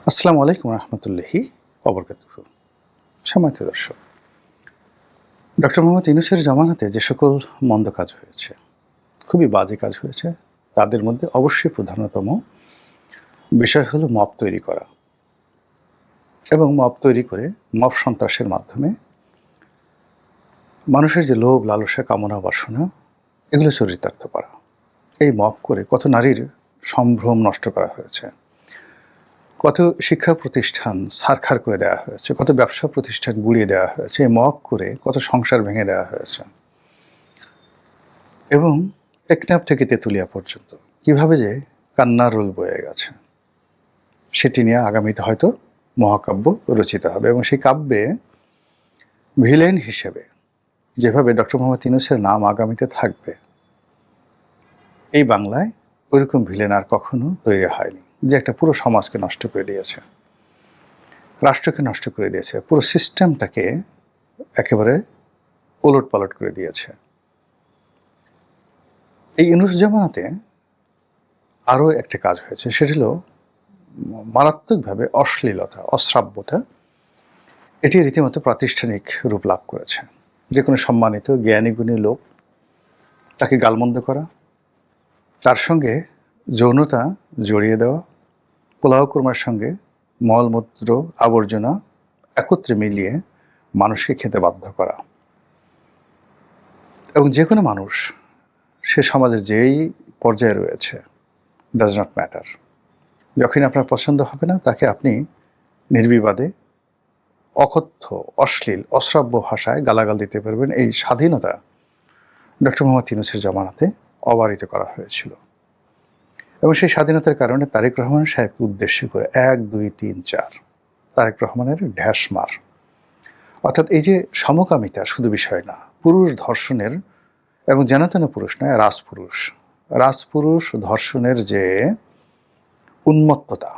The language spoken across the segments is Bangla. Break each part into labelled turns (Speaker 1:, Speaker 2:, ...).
Speaker 1: আসসালামু আলাইকুম রহমতুল্লাহি ওবরকাতুহু। সম্মানিত দর্শক, ডক্টর মোহাম্মদ ইউনূসের জামানাতে যে সকল মন্দ কাজ হয়েছে, খুবই বাজে কাজ হয়েছে, তাদের মধ্যে অবশ্যই প্রধানতম বিষয় হলো মব তৈরি করা এবং মব তৈরি করে মব সন্ত্রাসের মাধ্যমে মানুষের যে লোভ, লালসা, কামনা, বাসনা এগুলো চরিতার্থ করা। এই মব করে কত নারীর সম্ভ্রম নষ্ট করা হয়েছে, কত শিক্ষা প্রতিষ্ঠান ছারখার করে দেওয়া হয়েছে, কত ব্যবসা প্রতিষ্ঠান গুড়িয়ে দেওয়া হয়েছে, মব করে কত সংসার ভেঙে দেওয়া হয়েছে। এবং টেকনাফ থেকে তেঁতুলিয়া পর্যন্ত কিভাবে যে কান্নার রোল বয়ে গেছে, সেটি নিয়ে আগামীতে হয়তো মহাকাব্য রচিত হবে। এবং সেই কাব্যে ভিলেন হিসেবে যেভাবে ডক্টর মোহাম্মদ ইউনূসের নাম আগামীতে থাকবে, এই বাংলায় ওইরকম ভিলেন আর কখনো তৈরি হয়নি, যে একটা পুরো সমাজকে নষ্ট করে দিয়েছে, রাষ্ট্রকে নষ্ট করে দিয়েছে, পুরো সিস্টেমটাকে একেবারে ওলট পালট করে দিয়েছে। এই ইউনূস জামানাতে আরও একটা কাজ হয়েছে, সেটা হলো মারাত্মকভাবে অশ্লীলতা, অশ্রাব্যতা, এটি রীতিমতো প্রাতিষ্ঠানিক রূপ লাভ করেছে। যে কোনো সম্মানিত জ্ঞানী গুণী লোক তাকে গালমন্দ করা, তার সঙ্গে যৌনতা জড়িয়ে দেওয়া, পোলাও কোরমার সঙ্গে মলমূত্র আবর্জনা একত্রে মিলিয়ে মানুষকে খেতে বাধ্য করা। এবং যে কোনো মানুষ সে সমাজের যেই পর্যায়ে রয়েছে, ডাজ নট ম্যাটার, যখনই আপনার পছন্দ হবে না তাকে আপনি নির্বিবাদে অকথ্য, অশ্লীল, অশ্রাব্য ভাষায় গালাগাল দিতে পারবেন। এই স্বাধীনতা ডক্টর মোহাম্মদ ইউনূসের জামানাতে অবারিত করা হয়েছিল। এবং সেই স্বাধীনতার কারণে তারেক রহমান সাহেবকে উদ্দেশ্য করে 1, 2, 3, 4 তারেক রহমানের ঢ্যাস মার। অর্থাৎ এই যে সমকামিতা শুধু বিষয় না, পুরুষ ধর্ষণের, এবং যেন তেন পুরুষ নয়, রাজপুরুষ ধর্ষণের যে উন্মত্ততা,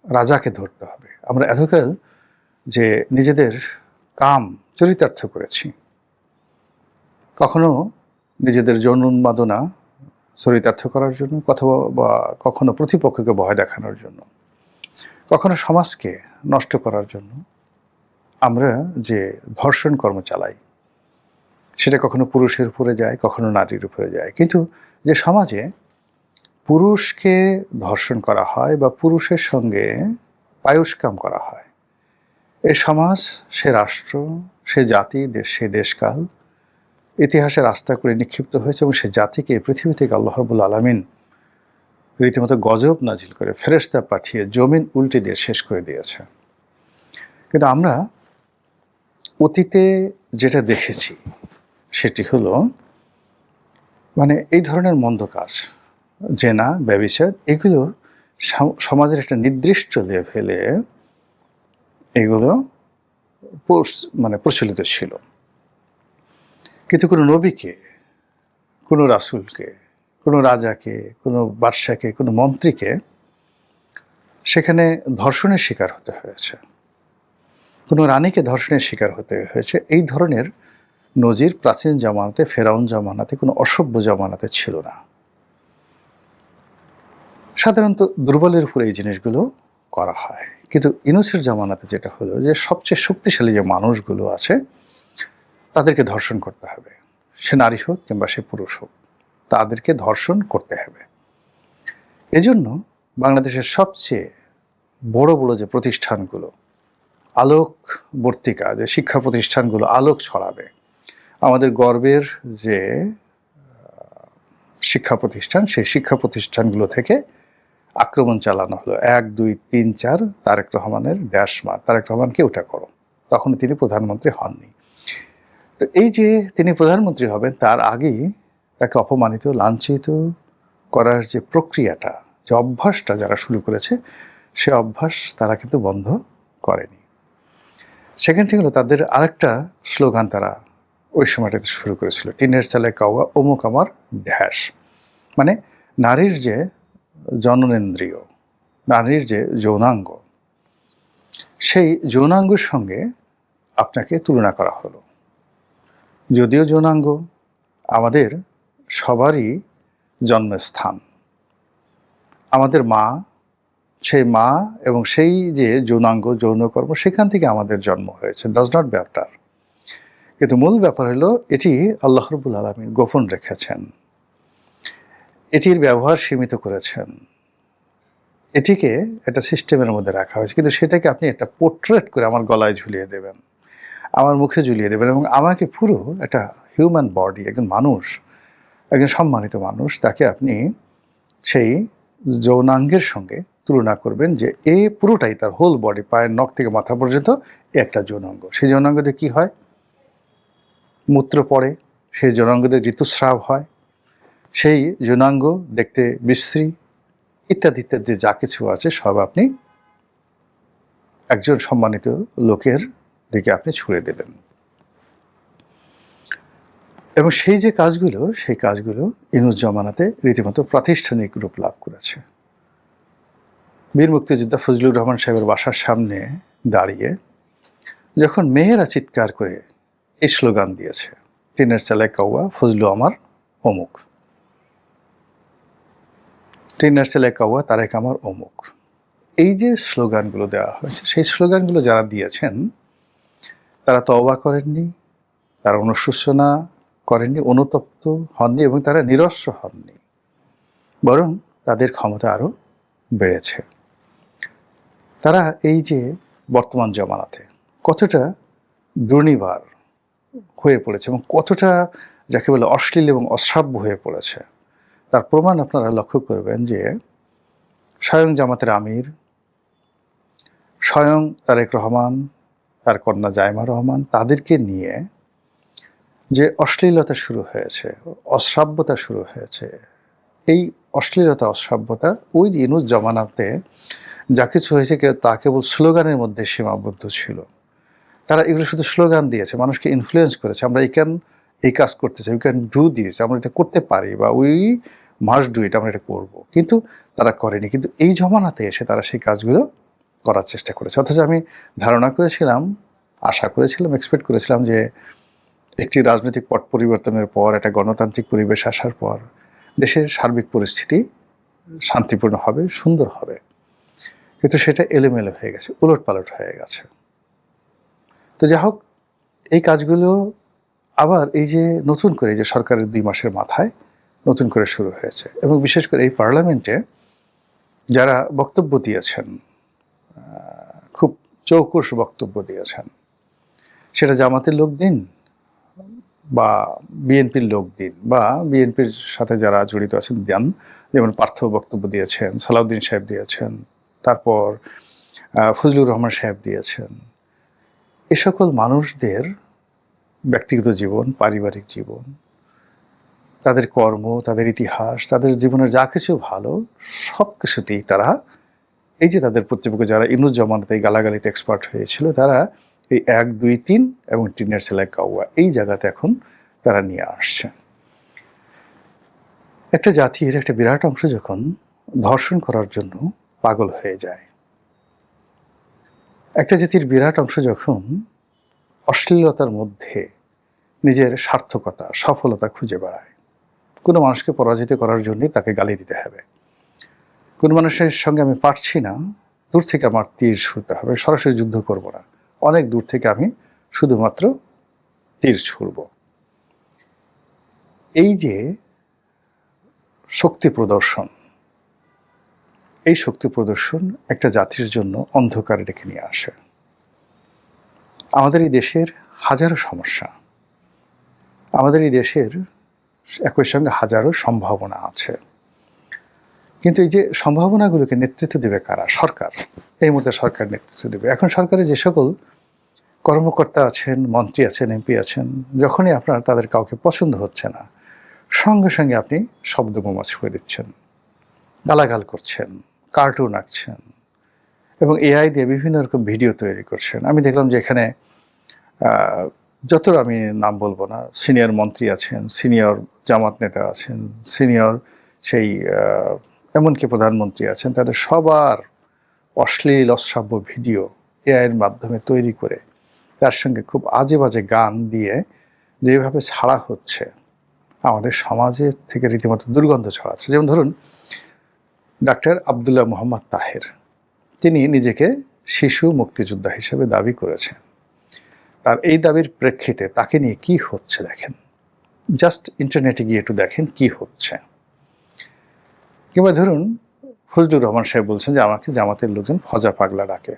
Speaker 1: রাজাকে ধরতে হবে। আমরা এতকাল যে নিজেদের কাম চরিতার্থ করেছি, কখনো নিজেদের যৌন উন্মাদনা চরিতার্থ করার জন্য, বা কখনো প্রতিপক্ষকে ভয় দেখানোর জন্য, কখনো সমাজকে নষ্ট করার জন্য আমরা যে ধর্ষণ কর্ম চালাই, সেটা কখনো পুরুষের উপরে যায়, কখনো নারীর উপরে যায়। কিন্তু যে সমাজে পুরুষকে ধর্ষণ করা হয় বা পুরুষের সঙ্গে পায়ুষ্কাম করা হয়, এই সমাজ, সে রাষ্ট্র, সে জাতি, সে দেশকাল ইতিহাসে রাস্তা করে নিক্ষিপ্ত হয়েছে। এবং সে জাতিকে পৃথিবী থেকে আল্লাহ রাব্বুল আলামিন রীতিমতো গজব নাজিল করে ফেরেশতা পাঠিয়ে জমিন উল্টে দিয়ে শেষ করে দিয়েছে। কিন্তু আমরা অতীতে যেটা দেখেছি সেটি হলো, এই ধরনের মন্দ কাজ, জেনা, ব্যভিচার, এগুলো সমাজের একটা নির্দিষ্ট লেভেলে এগুলো প্রচলিত ছিল। কিন্তু কোনো নবীকে, কোনো রাসূলকে, কোনো রাজাকে, কোনো বাদশাকে, কোনো মন্ত্রীকে সেখানে ধর্ষণের শিকার হতে হয়েছে, কোনো রানীকে ধর্ষণের শিকার হতে হয়েছে, এই ধরনের নজির প্রাচীন জামানাতে, ফেরাউন জামানাতে, কোনো অসভ্য জামানাতে ছিল না। সাধারণত দুর্বলের উপরে এই জিনিসগুলো করা হয়। কিন্তু ইউনূসের জামানাতে যেটা হলো, যে সবচেয়ে শক্তিশালী যে মানুষগুলো আছে তাদেরকে ধর্ষণ করতে হবে, সে নারী হোক কিংবা সে পুরুষ হোক, তাদেরকে ধর্ষণ করতে হবে। এজন্য বাংলাদেশের সবচেয়ে বড় বড় যে প্রতিষ্ঠানগুলো, আলোকবর্তিকা যে শিক্ষা প্রতিষ্ঠানগুলো আলোক ছড়াবে, আমাদের গর্বের যে শিক্ষা প্রতিষ্ঠান, সেই শিক্ষা প্রতিষ্ঠানগুলো থেকে আক্রমণ চালানো হলো। 1, 2, 3, 4 তারেক রহমানের ড্যাশ মার, তারেক রহমানকে ওটা করো। তখন তিনি প্রধানমন্ত্রী হননি। তো এই যে তিনি প্রধানমন্ত্রী হবেন, তার আগেই তাকে অপমানিত, লাঞ্ছিত করার যে প্রক্রিয়াটা, যে অভ্যাসটা যারা শুরু করেছে, সে অভ্যাস তারা কিন্তু বন্ধ করেনি। সেকেন্ড থিং হলো, তাদের আরেকটা স্লোগান তারা ওই সময়টাতে শুরু করেছিল, টিনের ছেলে কাউয়া অমুক আমার ঢ্যাস। নারীর যে জননেন্দ্রিয়, নারীর যে যৌনাঙ্গ, সেই যৌনাঙ্গের সঙ্গে আপনাকে তুলনা করা হলো। যদিও যৌনাঙ্গ আমাদের সবারই জন্মস্থান, আমাদের মা সেই মা এবং সেই যে যৌনাঙ্গ যৌনকর্ম সেখান থেকে আমাদের জন্ম হয়েছে, ডাজ নট ম্যাটার। কিন্তু মূল ব্যাপার হলো এটি আল্লাহ রাব্বুল আলামিন গোপন রেখেছেন, এটির ব্যবহার সীমিত করেছেন, এটিকে একটা সিস্টেমের মধ্যে রাখা হয়েছে, কিন্তু সেটাকে আপনি একটা পোর্ট্রেট করে আমার গলায় ঝুলিয়ে দেবেন, আমার মুখে ঝুলিয়ে দেবেন, এবং আমাকে পুরো একটা হিউম্যান বডি, একজন মানুষ, একজন সম্মানিত মানুষ, তাকে আপনি সেই যৌনাঙ্গের সঙ্গে তুলনা করবেন যে এই পুরোটাই তার হোল বডি, পায়ের নখ থেকে মাথা পর্যন্ত একটা যৌনাঙ্গ। সেই যৌনাঙ্গতে কি হয়? মূত্র পড়ে, সেই যৌনাঙ্গতে ঋতুস্রাব হয়, সেই যৌনাঙ্গ দেখতে বিশ্রী, ইত্যাদি ইত্যাদি যা কিছু আছে সব আপনি একজন সম্মানিত লোকের দিকে আপনি ছুড়ে দেবেন। এবং সেই যে কাজগুলো, সেই কাজগুলো ইনুস জমানাতে রীতিমতো প্রাতিষ্ঠানিক রূপ লাভ করেছে। বীর মুক্তিযোদ্ধা ফজলুর রহমান সাহেবের বাসার সামনে দাঁড়িয়ে যখন মেয়েরা চিৎকার করে এই স্লোগান দিয়েছে, টিনের চালায় কাউয়া ফজলু আমার অমুক, টিনের চালায় কাউয়া তারেক আমার অমুক, এই যে স্লোগানগুলো দেওয়া হয়েছে, সেই স্লোগানগুলো যারা দিয়েছেন তারা তওবা করেননি, তারা অনুশোচনা করেননি, অনুতপ্ত হননি, এবং তারা নিরস্ব হননি, বরং তাদের ক্ষমতা আরও বেড়েছে। তারা এই যে বর্তমান জমানাতে কতটা দুর্নিবার হয়ে পড়েছে এবং কতটা যাকে বলে অশ্লীল এবং অশ্রাব্য হয়ে পড়েছে, তার প্রমাণ আপনারা লক্ষ্য করবেন যে স্বয়ং জামাতের আমির, স্বয়ং তারেক রহমান, তার কন্যা জাইমা রহমান, তাদেরকে নিয়ে যে অশ্লীলতা শুরু হয়েছে, অশ্রাব্যতা শুরু হয়েছে, এই অশ্লীলতা অশ্রাব্যতা ওই ইনুস জমানাতে যা কিছু হয়েছে তা কেবল স্লোগানের মধ্যে সীমাবদ্ধ ছিল। তারা এগুলো শুধু স্লোগান দিয়েছে, মানুষকে ইনফ্লুয়েন্স করেছে, আমরা এই কাজ করতে চাই, উই ক্যান ডু দিস, আমরা এটা করতে পারি, বা উই মাস্ট ডু ইট, আমরা এটা করবো, কিন্তু তারা করেনি। কিন্তু এই জমানাতে এসে তারা সেই কাজগুলো করার চেষ্টা করেছে। অথচ আমি ধারণা করেছিলাম, আশা করেছিলাম, এক্সপেক্ট করেছিলাম যে একটি রাজনৈতিক পট পরিবর্তনের পর, একটা গণতান্ত্রিক পরিবেশ আসার পর দেশের সার্বিক পরিস্থিতি শান্তিপূর্ণ হবে, সুন্দর হবে, কিন্তু সেটা এলোমেলো হয়ে গেছে, উলটপালট হয়ে গেছে। তো যাই হোক, এই কাজগুলো আবার এই যে নতুন করে যে সরকারের 2 মাসের মাথায় নতুন করে শুরু হয়েছে, এবং বিশেষ করে এই পার্লামেন্টে যারা বক্তব্য দিয়েছেন, খুব চৌকুশ বক্তব্য দিয়েছেন, সেটা জামাতের লোক দিন বা বিএনপির লোক দিন বা বিএনপির সাথে যারা জড়িত আছেন দেন, যেমন পার্থ বক্তব্য দিয়েছেন, সালাউদ্দিন সাহেব দিয়েছেন, তারপর ফজলুর রহমান সাহেব দিয়েছেন, এ সকল মানুষদের ব্যক্তিগত জীবন, পারিবারিক জীবন, তাদের কর্ম, তাদের ইতিহাস, তাদের জীবনের যা কিছু ভালো, সব কিছুতেই তারা এই যে তাদের প্রতিপক্ষ যারা ইনুস জমানাতে গালাগালিতে এক্সপার্ট হয়েছিল, তারা এই 1, 2, 3 এবং টিনের সেলাই কাউয়া এই জায়গাতে এখন তারা নিয়ে আসছে। একটা জাতির একটা বিরাট অংশ যখন ধর্ষণ করার জন্য পাগল হয়ে যায়, একটা জাতির বিরাট অংশ যখন অশ্লীলতার মধ্যে নিজের সার্থকতা, সফলতা খুঁজে বেড়ায়, কোনো মানুষকে পরাজিত করার জন্যই তাকে গালি দিতে হবে, কোনো মানুষের সঙ্গে আমি পারছি না, দূর থেকে আমার তীর ছুঁড়তে হবে, সরাসরি যুদ্ধ করব না, অনেক দূর থেকে আমি শুধুমাত্র তীর ছুঁড়ব, এই যে শক্তি প্রদর্শন, এই শক্তি প্রদর্শন একটা জাতির জন্য অন্ধকারে ডেকে নিয়ে আসে। আমাদের এই দেশের হাজারো সমস্যা, আমাদের এই দেশের একই সঙ্গে হাজারো সম্ভাবনা আছে, কিন্তু এই যে সম্ভাবনাগুলোকে নেতৃত্ব দেবে কারা? সরকার। এই মুহূর্তে সরকার নেতৃত্ব দেবে। এখন সরকারে যে সকল কর্মকর্তা আছেন, মন্ত্রী আছেন, এমপি আছেন, যখনই আপনার তাদের কাউকে পছন্দ হচ্ছে না, সঙ্গে সঙ্গে আপনি শব্দবোমা ছুঁড়ে দিচ্ছেন, গালাগাল করছেন, কার্টুন আঁকছেন, এবং এআই দিয়ে বিভিন্ন রকম ভিডিও তৈরি করছেন। আমি দেখলাম যে এখানে যত আমি নাম বলবো না, সিনিয়র মন্ত্রী আছেন, সিনিয়র জামাত নেতা আছেন, সিনিয়র সেই এমনকি প্রধানমন্ত্রী আছেন, তাদের সবার অশ্লীল অশ্রাব্য ভিডিও এআইয়ের মাধ্যমে তৈরি করে তার সঙ্গে খুব আজে বাজে গান দিয়ে যেভাবে ছাড়া হচ্ছে, আমাদের সমাজের থেকে রীতিমতো দুর্গন্ধ ছড়াচ্ছে। যেমন ধরুন, ডাক্তার আবদুল্লাহ মোহাম্মদ তাহের, তিনি নিজেকে শিশু মুক্তিযোদ্ধা হিসেবে দাবি করেছেন। তার এই দাবির প্রেক্ষিতে তাকে নিয়ে কি হচ্ছে দেখেন, জাস্ট ইন্টারনেটে গিয়ে একটু দেখেন কি হচ্ছে। কিংবা ধরুন ফজলুর রহমান সাহেব বলছেন যে আমাকে জামাতের লোকজন ফজা পাগলা ডাকে,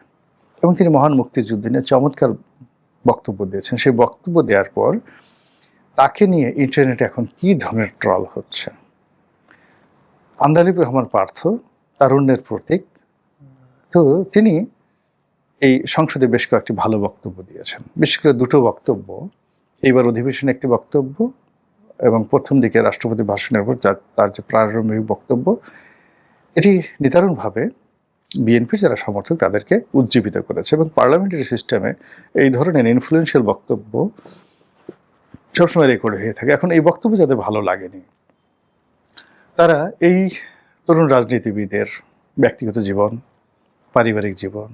Speaker 1: এবং তিনি মহান মুক্তিযুদ্ধ নিয়ে চমৎকার বক্তব্য দিয়েছেন। সেই বক্তব্য দেওয়ার পর তাকে নিয়ে ইন্টারনেটে এখন কি ধরনের ট্রল হচ্ছে। আন্দালিব রহমান পার্থ তারুণ্যের প্রতীক, তো তিনি এই সংসদে বেশ কয়েকটি ভালো বক্তব্য দিয়েছেন, বিশেষ করে দুটো বক্তব্য। এইবার অধিবেশনে একটি বক্তব্য এবং প্রথম দিকে রাষ্ট্রপতি ভাষণের উপর তার যে প্রারম্ভিক বক্তব্য, এটি নিদারুণভাবে বিএনপির যারা সমর্থক তাদেরকে উজ্জীবিত করেছে। এবং পার্লামেন্টারি সিস্টেমে এই ধরনের ইনফ্লুয়েন্সিয়াল বক্তব্য সবসময় রেকর্ড হয়ে থাকে। এখন এই বক্তব্য যাদের ভালো লাগেনি, তারা এই তরুণ রাজনীতিবিদের ব্যক্তিগত জীবন, পারিবারিক জীবন,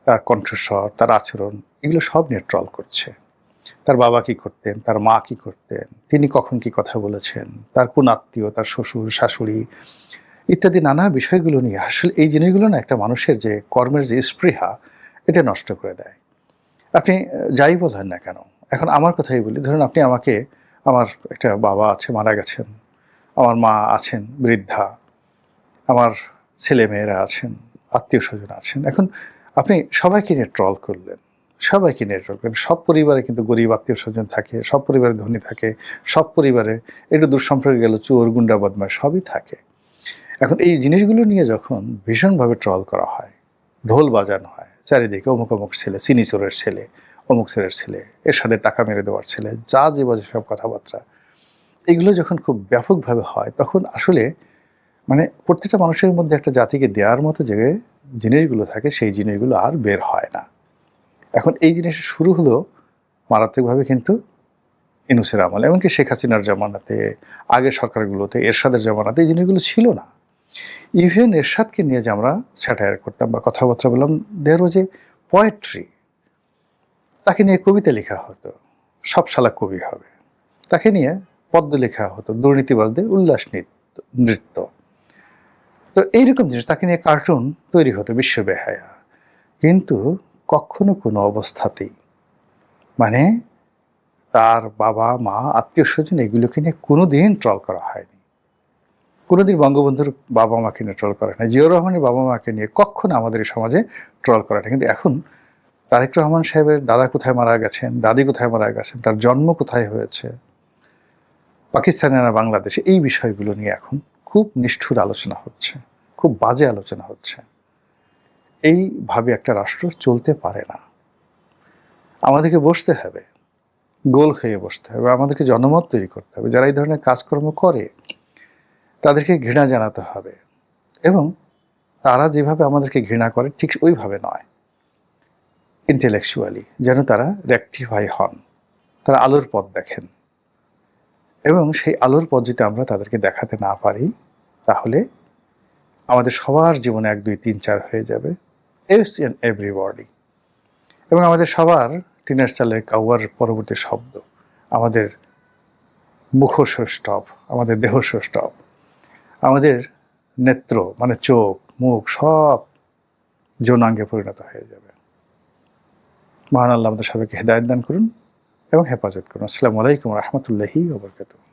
Speaker 1: তার কণ্ঠস্বর, তার আচরণ, এগুলো সব নিয়ে ট্রল করছে। তার বাবা কি করতেন, তার মা কি করতেন, তিনি কখন কি কথা বলেছেন, তার কোন আত্মীয়, তার শ্বশুর শাশুড়ি ইত্যাদি নানা বিষয়গুলো নিয়ে। আসলে এই জিনিসগুলো না একটা মানুষের যে কর্মের যে স্পৃহা, এটা নষ্ট করে দেয়। আপনি যাই বলেন না কেন, এখন আমার কথাই বলি, ধরুন আপনি আমাকে, আমার একটা বাবা আছে, মারা গেছেন, আমার মা আছেন বৃদ্ধা, আমার ছেলে মেয়েরা আছেন, আত্মীয় স্বজন আছেন। এখন আপনি সবাইকে নিয়ে ট্রল করলেন, সবাইকে নিয়ে ট্রল করলেন। সব পরিবারে কিন্তু গরিব আত্মীয় স্বজন থাকে, সব পরিবারে ধনী থাকে, সব পরিবারে একটু দূর সম্পর্কে গেল চোর গুন্ডা বদমাশ সবই থাকে। এখন এই জিনিসগুলো নিয়ে যখন ভীষণভাবে ট্রল করা হয়, ঢোল বাজানো হয় চারিদিকে, অমুক অমুক ছেলে, চিনি চোরের ছেলে, অমুক চোরের ছেলে, এর সাথে টাকা মেরে দেওয়ার ছেলে, যা যে বাজে সব কথাবার্তা, এগুলো যখন খুব ব্যাপকভাবে হয়, তখন আসলে মানে প্রত্যেকটা মানুষের মধ্যে একটা জাতিকে দেওয়ার মতো যে জিনিসগুলো থাকে, সেই জিনিসগুলো আর বের হয় না। এখন এই জিনিস শুরু হলো মারাত্মকভাবে কিন্তু ইউনূসের আমলে, এমনকি শেখ হাসিনার জামানাতে, আগের সরকারগুলোতে, এরশাদের জামানাতে এই জিনিসগুলো ছিল না। ইভেন এরশাদকে নিয়ে যে আমরা স্যাটায়ার করতাম বা কথাবার্তা বললাম, দেয়ার ওয়াজ এ পোয়েট্রি, তাকে নিয়ে কবিতা লেখা হতো, সব শালা কবি হবে, তাকে নিয়ে পদ্য লেখা হতো, দুর্নীতিবাজদের উল্লাস নৃত্য, তো এইরকম জিনিস, তাকে নিয়ে কার্টুন তৈরি হতো, বিশ্ব বেহায়া। কিন্তু কখনো কোনো অবস্থাতেই মানে তার বাবা মা আত্মীয় স্বজন এগুলোকে নিয়ে কোনোদিন ট্রল করা হয়নি। কোনোদিন বঙ্গবন্ধুর বাবা মাকে নিয়ে ট্রল করা হয়, জিয়াউর রহমানের বাবা মাকে নিয়ে কখনো আমাদের সমাজে ট্রল করা হয়। কিন্তু এখন তারেক রহমান সাহেবের দাদা কোথায় মারা গেছেন, দাদি কোথায় মারা গেছেন, তার জন্ম কোথায় হয়েছে, পাকিস্তানে না বাংলাদেশে, এই বিষয়গুলো নিয়ে এখন খুব নিষ্ঠুর আলোচনা হচ্ছে, খুব বাজে আলোচনা হচ্ছে। এইভাবে একটা রাষ্ট্র চলতে পারে না। আমাদেরকে বসতে হবে, গোল হয়ে বসতে হবে, আমাদেরকে জনমত তৈরি করতে হবে। যারা এই ধরনের কাজকর্ম করে তাদেরকে ঘৃণা জানাতে হবে, এবং তারা যেভাবে আমাদেরকে ঘৃণা করে ঠিক ওইভাবে নয়, ইন্টেলেকচুয়ালি যেন তারা রেকটিফাই হন, তারা আলোর পথ দেখেন। এবং সেই আলোর পথ যদি আমরা তাদেরকে দেখাতে না পারি, তাহলে আমাদের সবার জীবনে 1 2 3 4 হয়ে যাবে, এভরিবডি। এবং আমাদের সবার টিনের চালের কাউয়ার পরবর্তী শব্দ, আমাদের মুখষষ্টব, আমাদের দেহষষ্টব, আমাদের নেত্র মানে চোখ মুখ সব যৌনাঙ্গে পরিণত হয়ে যাবে। মহান আল্লাহ আমাদের সবাইকে হেদায়েত দান করুন এবং হেফাজত করুন। আসসালামু আলাইকুম ওয়া রাহমাতুল্লাহি ওয়া বারাকাতুহু।